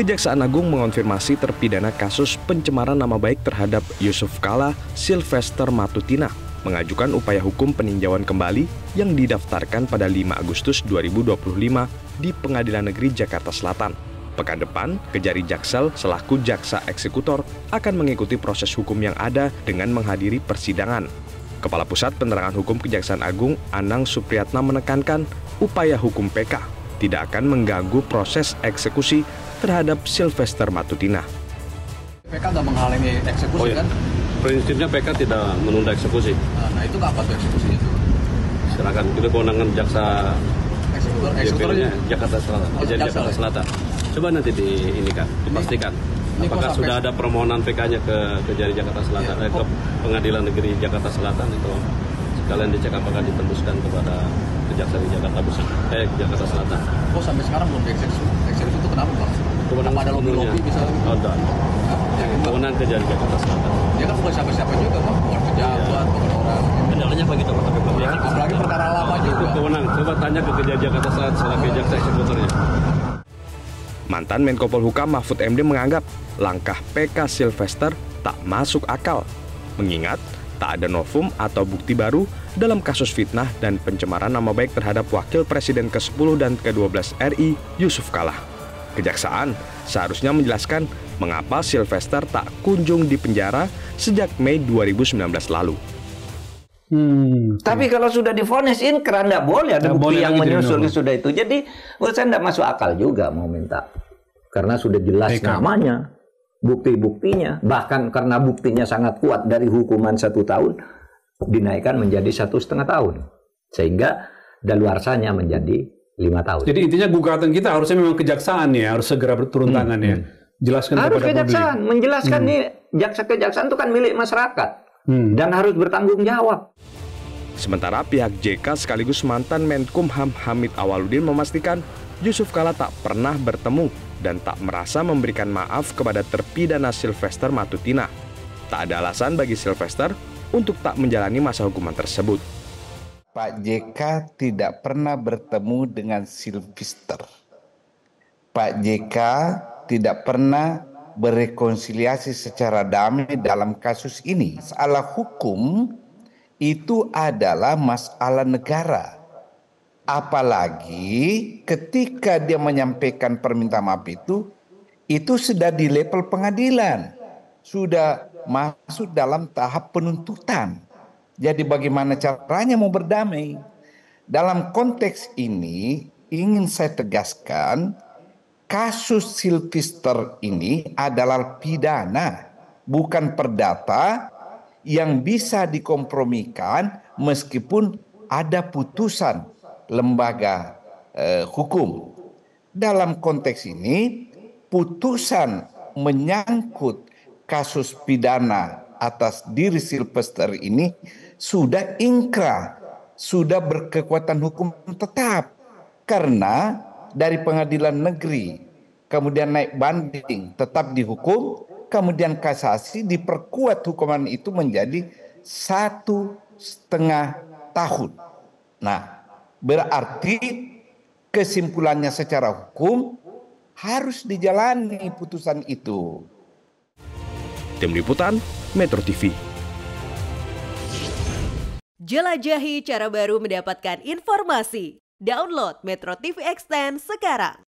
Kejaksaan Agung mengonfirmasi terpidana kasus pencemaran nama baik terhadap Yusuf Kalla Sylvester Matutina mengajukan upaya hukum peninjauan kembali yang didaftarkan pada 5 Agustus 2025 di Pengadilan Negeri Jakarta Selatan. Pekan depan, Kejari Jaksel selaku jaksa eksekutor akan mengikuti proses hukum yang ada dengan menghadiri persidangan. Kepala Pusat Penerangan Hukum Kejaksaan Agung, Anang Supriyatna menekankan upaya hukum PK tidak akan mengganggu proses eksekusi terhadap Sylvester Matutina. PK nggak menghalangi eksekusi kan? Prinsipnya PK tidak menunda eksekusi. Nah itu nggak apa tuh eksekusinya itu? Silakan, itu kewenangan jaksa eksekutornya Jakarta Selatan. Jakarta Selatan. Coba nanti dipastikan. Apakah sudah ada permohonan PK-nya ke Kejari Jakarta Selatan, ke Pengadilan Negeri Jakarta Selatan itu sekalian dicek apakah ditembuskan kepada Kejaksaan Jakarta Pusat, Jakarta Selatan. Oh sampai sekarang belum dieksekusi. Eksekusi itu kenapa Bang? Kewenangan ada lobby-lobby misalnya? Ada. Kewenangan Kejari Jakarta Selatan. Dia kan bukan siapa-siapa juga Bang, bukan pejabat, bukan orang. Kendalanya begitu Pak, tapi belum ya. Apalagi perkara lama juga. Kewenangan, coba tanya ke Kejari Jakarta Selatan selaku jaksa eksekutornya. Mantan Menko Polhukam Mahfud MD menganggap langkah PK Sylvester tak masuk akal, mengingat tak ada novum atau bukti baru dalam kasus fitnah dan pencemaran nama baik terhadap Wakil Presiden ke-10 dan ke-12 RI Yusuf Kalla. Kejaksaan seharusnya menjelaskan mengapa Sylvester tak kunjung dipenjara sejak Mei 2019 lalu. Tapi kalau sudah divonis inkrah, nggak boleh ada bukti yang menyusul sudah itu. Jadi menurut saya nggak masuk akal juga mau minta. Karena sudah jelas namanya, bukti-buktinya. Bahkan karena buktinya sangat kuat dari hukuman 1 tahun, dinaikkan menjadi 1,5 tahun. Sehingga daluarsanya menjadi 5 tahun. Jadi intinya gugatan kita harusnya memang kejaksaan ya, harus segera berturun tangan ya. Jelaskan harus kepada kejaksaan, publik. menjelaskan nih kejaksaan itu kan milik masyarakat. Dan harus bertanggung jawab. Sementara pihak JK sekaligus mantan Menkumham Hamid Awaludin memastikan Yusuf Kalla tak pernah bertemu dan tak merasa memberikan maaf kepada terpidana Sylvester Matutina. Tak ada alasan bagi Sylvester untuk tak menjalani masa hukuman tersebut. Pak JK tidak pernah bertemu dengan Sylvester. Pak JK tidak pernah berrekonsiliasi secara damai dalam kasus ini. Masalah hukum itu adalah masalah negara. Apalagi ketika dia menyampaikan permintaan maaf itu sudah di level pengadilan. Sudah masuk dalam tahap penuntutan. Jadi bagaimana caranya mau berdamai? Dalam konteks ini ingin saya tegaskan, kasus Sylvester ini adalah pidana, bukan perdata yang bisa dikompromikan meskipun ada putusan lembaga hukum. Dalam konteks ini, putusan menyangkut kasus pidana atas diri Sylvester ini sudah inkrah, sudah berkekuatan hukum tetap. Karena dari pengadilan negeri, kemudian naik banding, tetap dihukum, kemudian kasasi diperkuat hukuman itu menjadi 1,5 tahun. Nah, berarti kesimpulannya secara hukum harus dijalani putusan itu. Tim Liputan, Metro TV. Jelajahi cara baru mendapatkan informasi. Download Metro TV Extend sekarang.